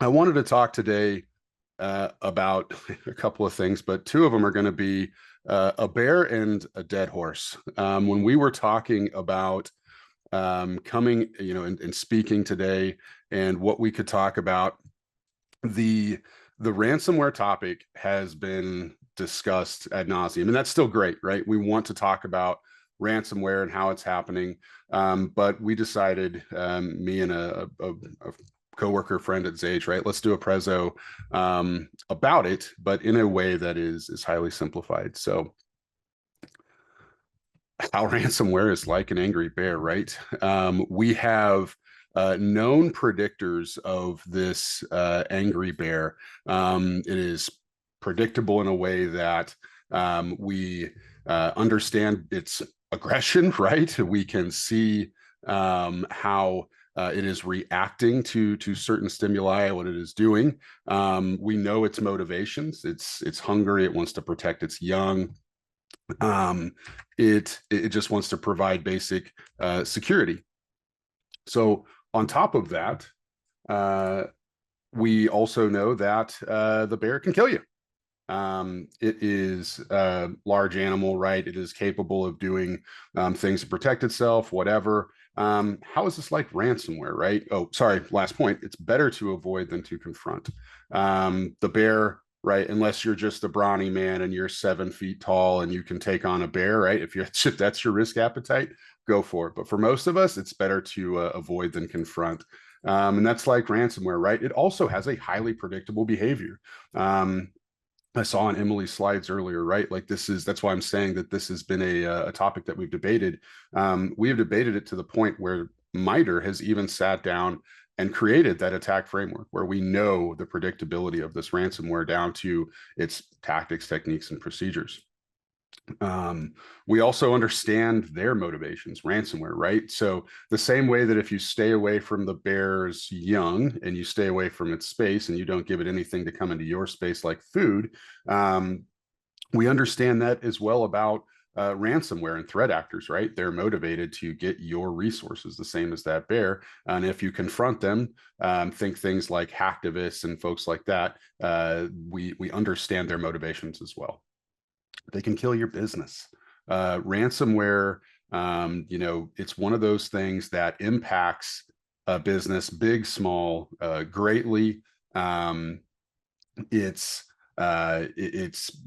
I wanted to talk today about a couple of things, but two of them are going to be a bear and a dead horse. When we were talking about coming, and speaking today, and what we could talk about, the the ransomware topic has been discussed ad nauseum, and that's still great, right? We want to talk about ransomware and how it's happening, but we decided, me and a coworker friend at Zage, right? Let's do a prezzo about it, but in a way that is highly simplified. So, how ransomware is like an angry bear, right? We have known predictors of this angry bear. It is predictable in a way that we understand its aggression, right? We can see how it is reacting to certain stimuli, what it is doing. We know its motivations. It's hungry. It wants to protect its young. um, it just wants to provide basic security. So on top of that, uh, we also know that the bear can kill you. It is a large animal, right? It is capable of doing things to protect itself, whatever. How is this like ransomware, right? Oh, sorry, last point. It's better to avoid than to confront. The bear, right? Unless you're just a brawny man and you're 7 feet tall and you can take on a bear, right? If that's your risk appetite, go for it. But for most of us, it's better to avoid than confront. And that's like ransomware, right? It also has a highly predictable behavior. I saw on Emily's slides earlier, right? Like that's why I'm saying that this has been a topic that we've debated. We have debated it to the point where MITRE has even sat down and created that attack framework where we know the predictability of this ransomware down to its tactics, techniques, and procedures. um, we also understand their motivations, ransomware, right? So the same way that if you stay away from the bear's young and you stay away from its space and you don't give it anything to come into your space like food, um, we understand that as well about ransomware and threat actors, right? They're motivated to get your resources the same as that bear. And if you confront them, think things like hacktivists and folks like that, we understand their motivations as well. They can kill your business. Ransomware, it's one of those things that impacts a business, big, small, greatly. Um, it's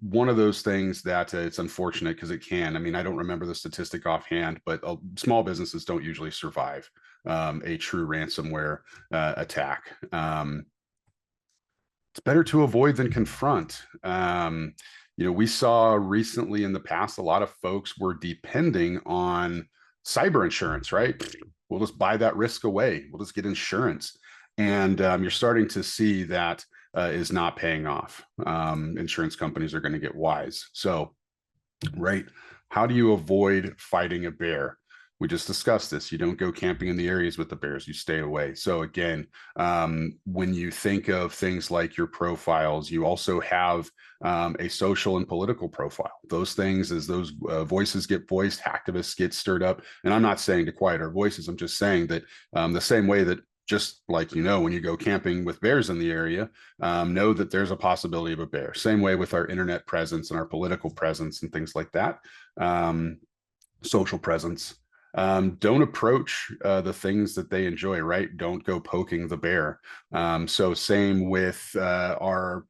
one of those things that it's unfortunate because it can. I mean, I don't remember the statistic offhand, but small businesses don't usually survive a true ransomware attack. It's better to avoid than confront. We saw recently in the past a lot of folks were depending on cyber insurance, right? We'll just buy that risk away. We'll just get insurance. And you're starting to see that is not paying off. Insurance companies are going to get wise. So, right, how do you avoid fighting a bear? We just discussed this. You don't go camping in the areas with the bears, you stay away. So again, when you think of things like your profiles, you also have a social and political profile. Those things, as those voices get voiced, activists get stirred up. And I'm not saying to quiet our voices. I'm just saying that the same way that, just like, when you go camping with bears in the area, know that there's a possibility of a bear. Same way with our internet presence and our political presence and things like that. Social presence. Don't approach the things that they enjoy, right? Don't go poking the bear. So same with our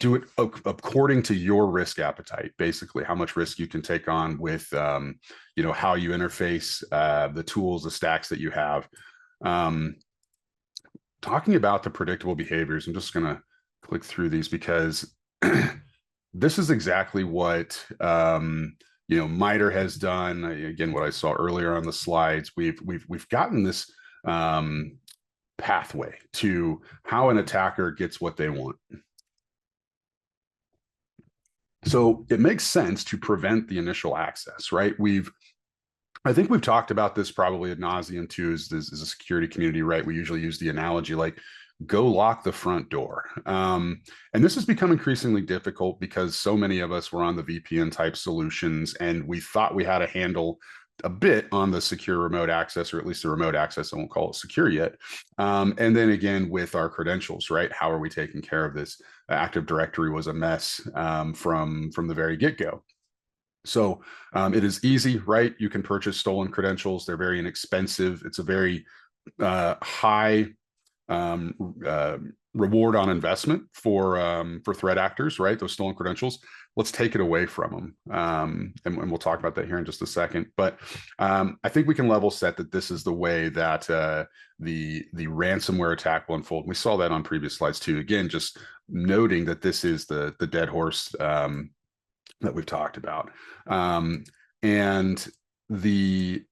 do it according to your risk appetite, basically how much risk you can take on with how you interface, the tools, the stacks that you have. um, Talking about the predictable behaviors, I'm just going to click through these because this is exactly what MITRE has done. Again, what I saw earlier on the slides, we've gotten this pathway to how an attacker gets what they want. So it makes sense to prevent the initial access, right? I think we've talked about this probably ad nauseum too, as a security community, right? We usually use the analogy like, go lock the front door. And this has become increasingly difficult because so many of us were on the VPN type solutions and we thought we had a handle a bit on the secure remote access, or at least the remote access. I won't call it secure yet. And then again, with our credentials, right? How are we taking care of this? Active Directory was a mess from the very get-go. So it is easy, right? You can purchase stolen credentials. They're very inexpensive. It's a very high um, uh, reward on investment for threat actors, right? Those stolen credentials. Let's take it away from them, and we'll talk about that here in just a second. But I think we can level set that this is the way that the ransomware attack will unfold. We saw that on previous slides too. Again, just noting that this is the dead horse that we've talked about, and the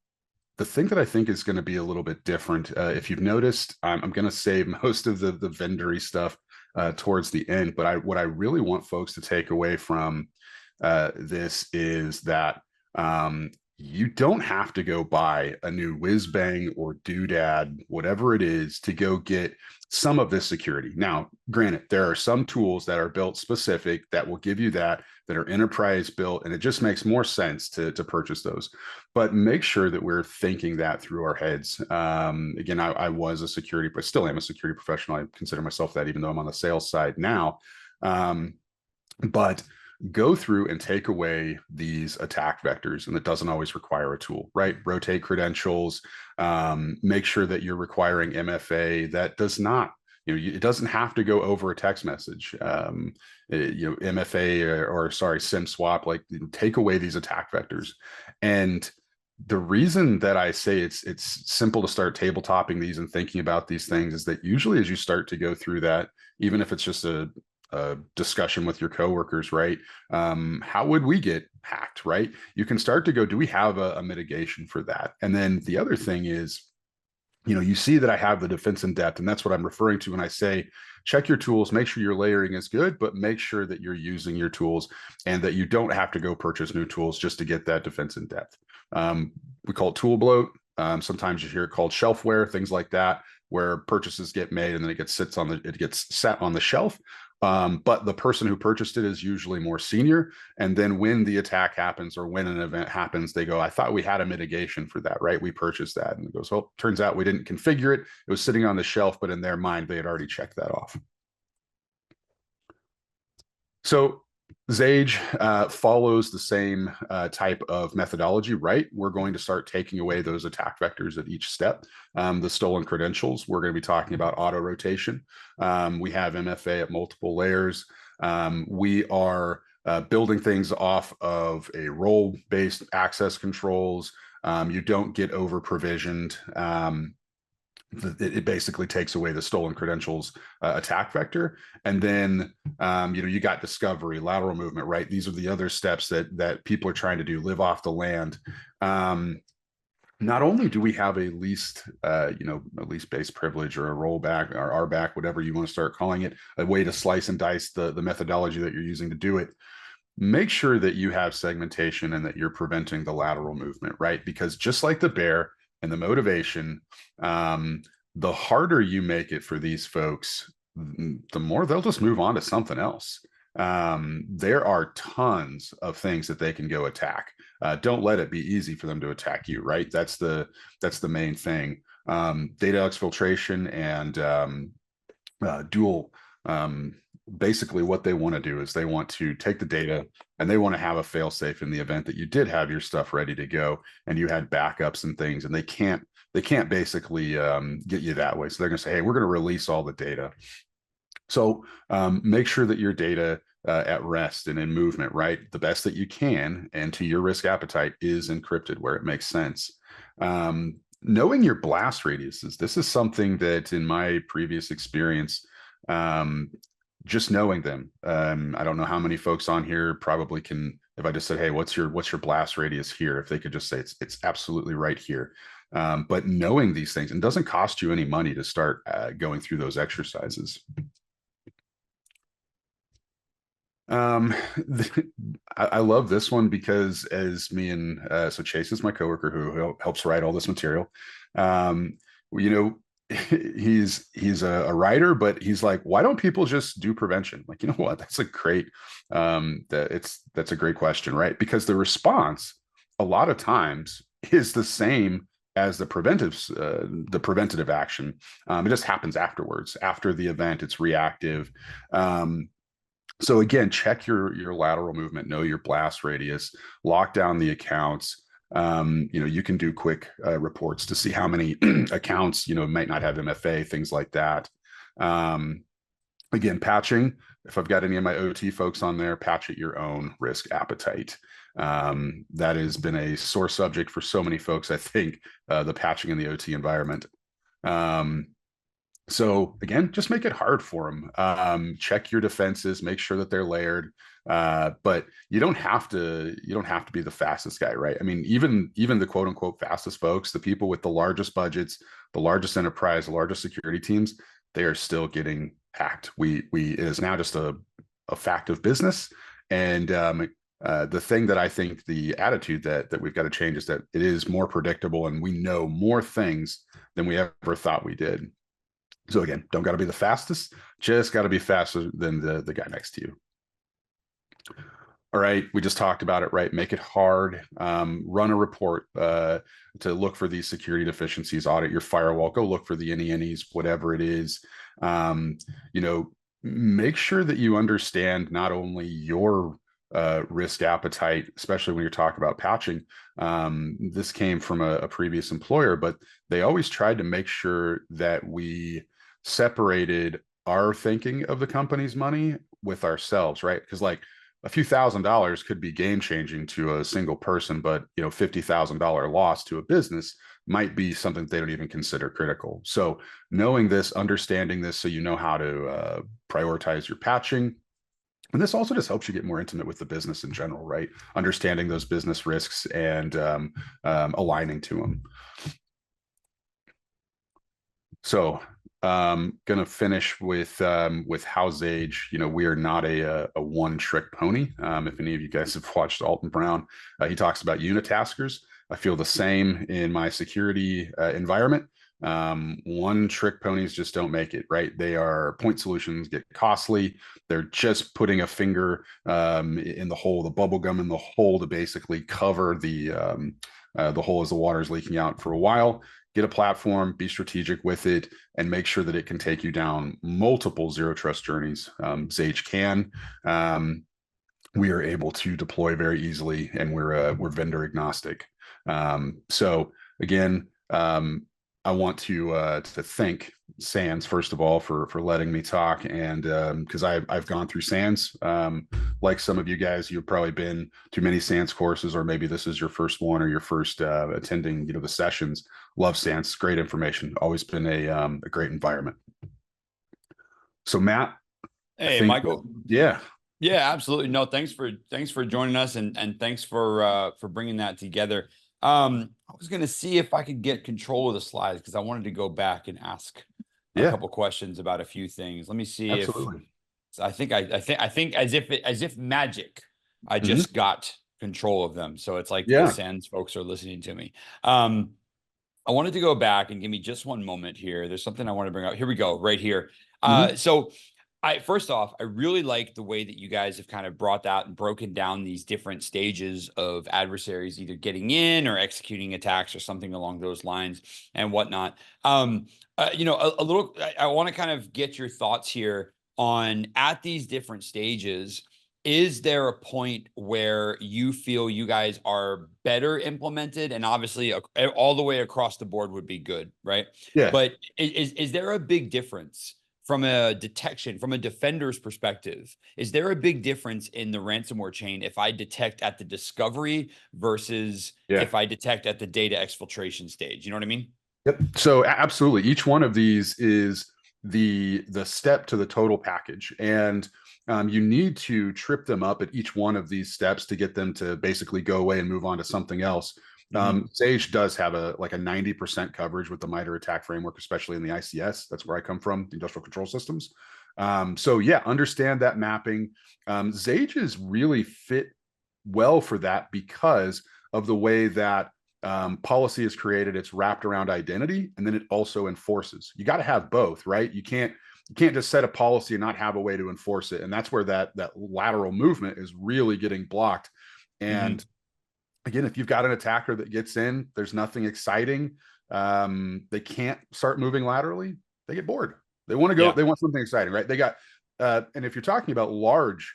thing that I think is going to be a little bit different, if you've noticed, I'm going to save most of the vendory stuff towards the end. But what I really want folks to take away from this is that you don't have to go buy a new whiz bang or doodad, whatever it is, to go get some of this security. Now, granted, there are some tools that are built specific that will give you that are enterprise built, and it just makes more sense to purchase those. But make sure that we're thinking that through our heads. Again, I was a security, but still am a security professional. I consider myself that, even though I'm on the sales side now. But go through and take away these attack vectors, and it doesn't always require a tool, right? Rotate credentials, make sure that you're requiring MFA. That does not, it doesn't have to go over a text message. MFA or sorry, SIM swap, like take away these attack vectors. And the reason that I say it's simple to start tabletopping these and thinking about these things is that usually as you start to go through that, even if it's just a discussion with your coworkers, right? How would we get hacked, right? You can start to go, do we have a mitigation for that? And then the other thing is, you see that I have the defense in depth, and that's what I'm referring to when I say check your tools, make sure your layering is good, but make sure that you're using your tools and that you don't have to go purchase new tools just to get that defense in depth. We call it tool bloat. Sometimes you hear it called shelfware, things like that, where purchases get made and then it gets sat on the shelf. But the person who purchased it is usually more senior. And then when the attack happens or when an event happens, they go, I thought we had a mitigation for that, right? We purchased that. And it goes, well, turns out we didn't configure it. It was sitting on the shelf, but in their mind, they had already checked that off. So Zage follows the same type of methodology, right? We're going to start taking away those attack vectors at each step. The stolen credentials, we're going to be talking about auto rotation. We have MFA at multiple layers. We are building things off of a role-based access controls. You don't get over provisioned. It basically takes away the stolen credentials attack vector. And then, you got discovery, lateral movement, right? These are the other steps that people are trying to do, live off the land. Not only do we have a least, a least-based privilege or a rollback or RBAC, whatever you want to start calling it, a way to slice and dice the methodology that you're using to do it. Make sure that you have segmentation and that you're preventing the lateral movement, right? Because just like the bear, and the motivation, the harder you make it for these folks, the more they'll just move on to something else. There are tons of things that they can go attack. Don't let it be easy for them to attack you, right? That's the main thing. Data exfiltration and dual. Basically, what they want to do is they want to take the data and they want to have a fail-safe in the event that you did have your stuff ready to go and you had backups and things, and they can't basically get you that way. So they're going to say, hey, we're going to release all the data. So make sure that your data at rest and in movement, right, the best that you can and to your risk appetite is encrypted where it makes sense. Knowing your blast radiuses, this is something that in my previous experience, just knowing them. I don't know how many folks on here probably can, if I just said, hey, what's your blast radius here? If they could just say it's absolutely right here. But knowing these things, and doesn't cost you any money to start going through those exercises. I love this one because as me and so Chase is my coworker who helps write all this material. He's a writer, but he's like, why don't people just do prevention? Like, you know what? That's a great that's a great question, right? Because the response a lot of times is the same as the preventative action. It just happens afterwards. After the event, it's reactive. So again, check your lateral movement, know your blast radius, lock down the accounts. You can do quick reports to see how many accounts might not have MFA, things like that. Again, patching. If I've got any of my OT folks on there, patch at your own risk appetite. That has been a sore subject for so many folks, I think, the patching in the OT environment. So again, just make it hard for them. Check your defenses, make sure that they're layered. But you don't have to be the fastest guy, right? I mean, even the quote unquote fastest folks, the people with the largest budgets, the largest enterprise, the largest security teams, they are still getting hacked. It is now just a fact of business. And the thing that I think the attitude that we've got to change is that it is more predictable and we know more things than we ever thought we did. So again, don't got to be the fastest, just got to be faster than the guy next to you. All right, we just talked about it, right? Make it hard. Run a report to look for these security deficiencies, audit your firewall, go look for the NENEs, whatever it is. Make sure that you understand not only your risk appetite, especially when you're talking about patching. This came from a previous employer, but they always tried to make sure that we separated our thinking of the company's money with ourselves, right? Because like a few $1,000s could be game changing to a single person, but $50,000 loss to a business might be something they don't even consider critical. So knowing this, understanding this, so you know how to prioritize your patching. And this also just helps you get more intimate with the business in general, right? Understanding those business risks and aligning to them. So gonna finish with how Zage, we are not a one-trick pony. If any of you guys have watched Alton Brown, he talks about unitaskers. I feel the same in my security environment. One-trick ponies just don't make it, right? They are point solutions, get costly. They're just putting a finger in the hole, the bubble gum in the hole to basically cover the hole as the water is leaking out for a while. Get a platform, be strategic with it, and make sure that it can take you down multiple zero trust journeys. Zage can. We are able to deploy very easily, and we're vendor agnostic. So again, I want to thank SANS first of all for letting me talk, and because I've gone through SANS. Like some of you guys, you've probably been to many SANS courses, or maybe this is your first one or your first attending the sessions. Love SANS, great information, always been a great environment. So Matt, hey Michael, yeah, absolutely. No, thanks for joining us, and thanks for bringing that together. I was going to see if I could get control of the slides because I wanted to go back and ask a couple questions about a few things. Let me see. Absolutely. I think as if magic, I just got control of them. So it's like the SANS folks are listening to me. I wanted to go back and give me just one moment here. There's something I want to bring up. Here we go, right here. So first off, I really like the way that you guys have kind of brought out and broken down these different stages of adversaries either getting in or executing attacks or something along those lines and whatnot. I want to kind of get your thoughts here on at these different stages. Is there a point where you feel you guys are better implemented? And obviously all the way across the board would be good, right? Yeah. But is there a big difference from a detection, from a defender's perspective? Is there a big difference in the ransomware chain if I detect at the discovery versus if I detect at the data exfiltration stage? You know what I mean? Yep. So absolutely, each one of these is the step to the total package, and you need to trip them up at each one of these steps to get them to basically go away and move on to something else. Sage does have a 90% coverage with the MITRE attack framework, especially in the ICS. That's where I come from, the industrial control systems. So yeah, understand that mapping. Sage is really fit well for that because of the way that policy is created. It's wrapped around identity, and then it also enforces. You got to have both, right? You can't just set a policy and not have a way to enforce it. And that's where that lateral movement is really getting blocked. And again, if you've got an attacker that gets in, there's nothing exciting. They can't start moving laterally. They get bored. They want to go. Yeah. They want something exciting, right? They got, and if you're talking about large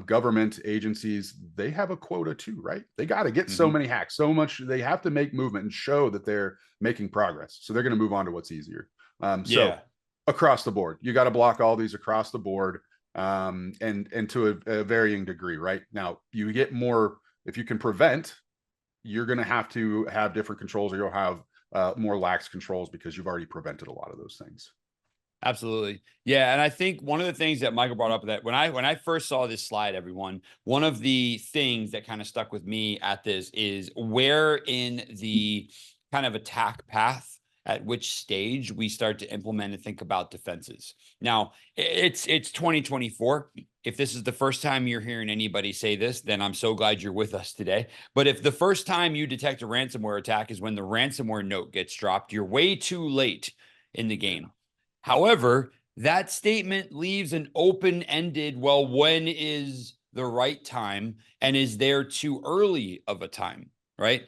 government agencies, they have a quota too, right? They got to get so many hacks, so much. They have to make movement and show that they're making progress. So they're going to move on to what's easier. So across the board, you got to block all these across the board, and to a varying degree, right? Now you get more if you can prevent. You're going to have different controls, or you'll have more lax controls because you've already prevented a lot of those things. Absolutely. Yeah. And I think one of the things that Michael brought up, that when I first saw this slide, everyone, one of the things that kind of stuck with me at this is where in the kind of attack path, at which stage we start to implement and think about defenses. Now, it's 2024. If this is the first time you're hearing anybody say this, then I'm so glad you're with us today. But if the first time you detect a ransomware attack is when the ransomware note gets dropped, you're way too late in the game. However, that statement leaves an open-ended, well, when is the right time, and is there too early of a time, right?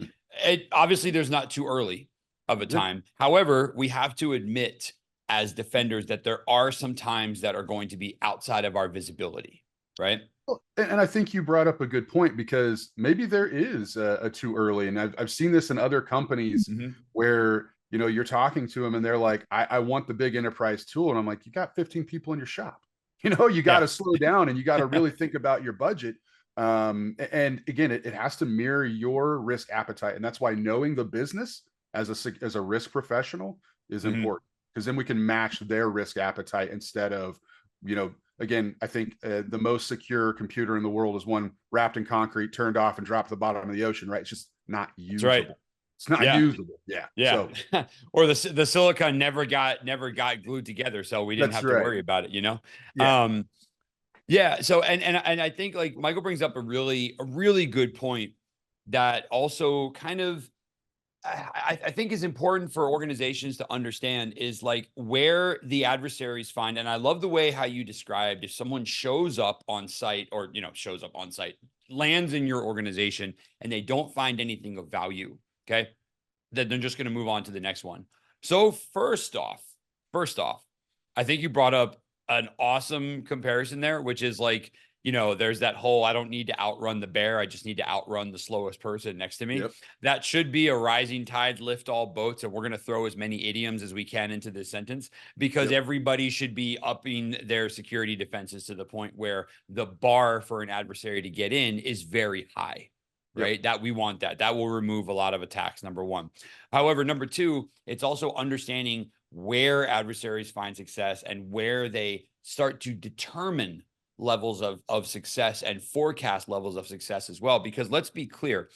Obviously, there's not too early of a time. However, we have to admit as defenders that there are some times that are going to be outside of our visibility, right? Well, and I think you brought up a good point, because maybe there is a too early, and I've seen this in other companies where you're talking to them and they're like, I want the big enterprise tool, and I'm like, you got 15 people in your shop. You got to slow down, and you got to really think about your budget. And again, it has to mirror your risk appetite, and that's why knowing the business as a risk professional is important, because then we can match their risk appetite instead of, again, I think the most secure computer in the world is one wrapped in concrete, turned off, and dropped to the bottom of the ocean, right? It's just not usable. That's right. It's not usable. Yeah. Yeah. So, or the silicon never got glued together, so we didn't have to worry about it, Yeah. Yeah. So and I think, like, Michael brings up a really good point that also kind of I think is important for organizations to understand, is like where the adversaries find. And I love the way how you described, if someone shows up on site, or lands in your organization, and they don't find anything of value, okay, then they're just going to move on to the next one. So first off, I think you brought up an awesome comparison there, which is like, there's that whole, I don't need to outrun the bear, I just need to outrun the slowest person next to me. That should be a rising tide lift all boats. And we're going to throw as many idioms as we can into this sentence, because everybody should be upping their security defenses to the point where the bar for an adversary to get in is very high. Right? That we want that will remove a lot of attacks, number one. However, number two, it's also understanding where adversaries find success and where they start to determine levels of success and forecast levels of success as well. Because let's be clear,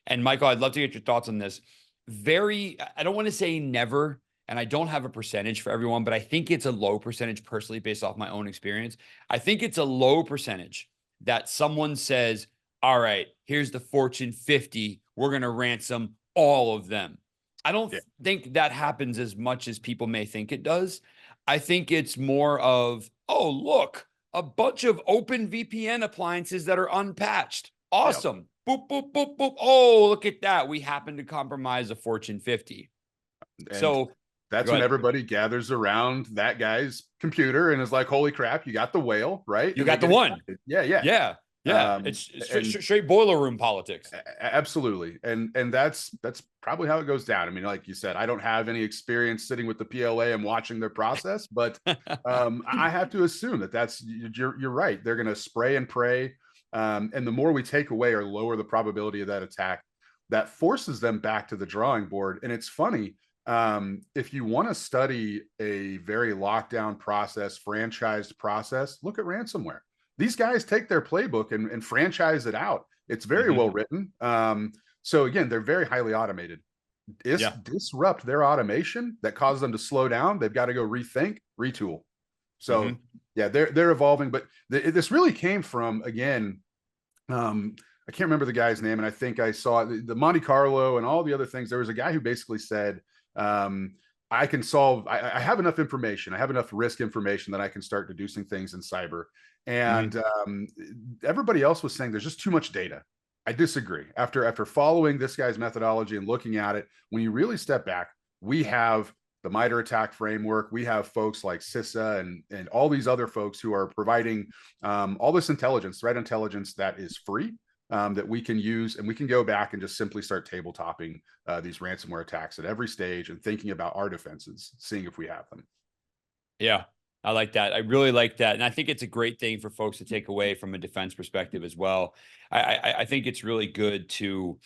and Michael, I'd love to get your thoughts on this. I don't want to say never, and I don't have a percentage for everyone, but I think it's a low percentage personally, based off my own experience. I think it's a low percentage that someone says, all right, here's the Fortune 50. We're going to ransom all of them. I don't think that happens as much as people may think it does. I think it's more of, oh, look, a bunch of open VPN appliances that are unpatched. Awesome. Boop, boop, boop, boop. Oh, look at that. We happen to compromise a Fortune 50. And so that's when everybody gathers around that guy's computer and is like, holy crap, you got the whale, right? You got the one. Yeah. It's straight boiler room politics. Absolutely. And that's probably how it goes down. I mean, like you said, I don't have any experience sitting with the PLA and watching their process, but I have to assume that's you're right. They're going to spray and pray. And the more we take away or lower the probability of that attack, that forces them back to the drawing board. And it's funny, if you want to study a very lockdown process, franchised process, look at ransomware. These guys take their playbook and franchise it out. It's very well written. So again, they're very highly automated. Disrupt their automation that causes them to slow down. They've got to go rethink, retool. So they're evolving. But this really came from, again, I can't remember the guy's name, and I think I saw the Monte Carlo and all the other things. There was a guy who basically said, I can solve, I have enough information, I have enough risk information that I can start deducing things in cyber. And everybody else was saying there's just too much data. I disagree. After following this guy's methodology and looking at it, when you really step back, we have the MITRE ATT&CK framework. We have folks like CISA and all these other folks who are providing all this intelligence, threat intelligence that is free, that we can use, and we can go back and just simply start tabletopping these ransomware attacks at every stage and thinking about our defenses, seeing if we have them. Yeah, I like that. I really like that. And I think it's a great thing for folks to take away from a defense perspective as well. I think it's really good to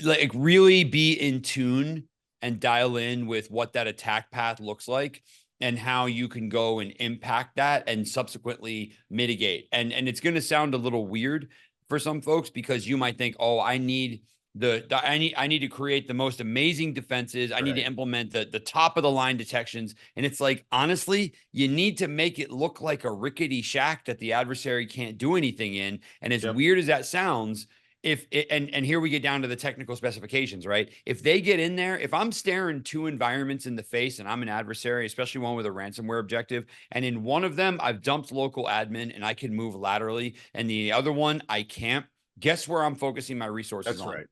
like really be in tune and dial in with what that attack path looks like and how you can go and impact that and subsequently mitigate. And it's going to sound a little weird for some folks because you might think, oh, I need to create the most amazing defenses. I need to implement the top of the line detections. And it's like, honestly, you need to make it look like a rickety shack that the adversary can't do anything in. And as weird as that sounds, and here we get down to the technical specifications, right? If they get in there, if I'm staring two environments in the face and I'm an adversary, especially one with a ransomware objective, and in one of them, I've dumped local admin and I can move laterally, and the other one, I can't, guess where I'm focusing my resources on? That's right.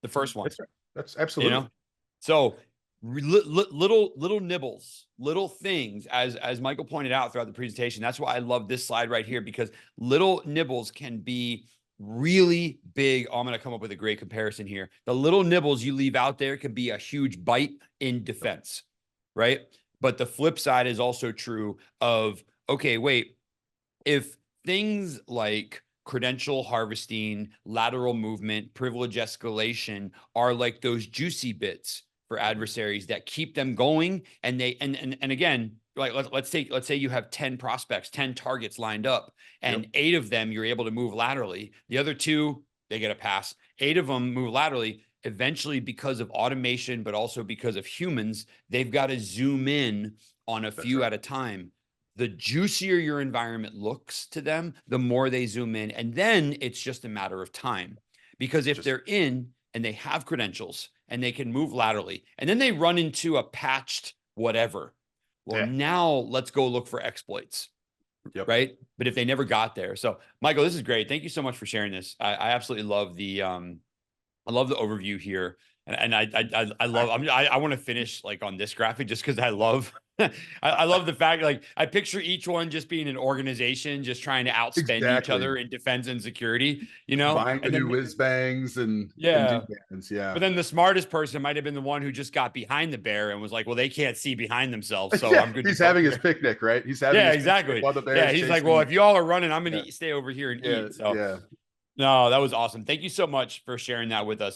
The first one. That's right. That's absolutely. You know? So little nibbles, little things, as Michael pointed out throughout the presentation. That's why I love this slide right here, because little nibbles can be really big. Oh, I'm going to come up with a great comparison here. The little nibbles you leave out there can be a huge bite in defense, right? But the flip side is also true of, okay, wait, if things like credential harvesting, lateral movement, privilege escalation are like those juicy bits for adversaries that keep them going. And they, and again, like let's say you have 10 prospects, 10 targets lined up, and 8 of them you're able to move laterally. The other 2, they get a pass. 8 of them move laterally. Eventually, because of automation, but also because of humans, they've got to zoom in on a few at a time. The juicier your environment looks to them, the more they zoom in. And then it's just a matter of time. Because if they're in and they have credentials and they can move laterally, and then they run into a patched whatever, well, now let's go look for exploits. Right. But if they never got there. So Michael, this is great. Thank you so much for sharing this. I absolutely love the overview here. And I love, I want to finish like on this graphic just because I love, I love the fact, like, I picture each one just being an organization, just trying to outspend each other in defense and security, you know, buying the new whiz bangs and bands, But then the smartest person might have been the one who just got behind the bear and was like, well, they can't see behind themselves. So I'm good. He's having his picnic, right? He's having exactly. He's like, well, if y'all are running, I'm going to stay over here and eat. So no, that was awesome. Thank you so much for sharing that with us.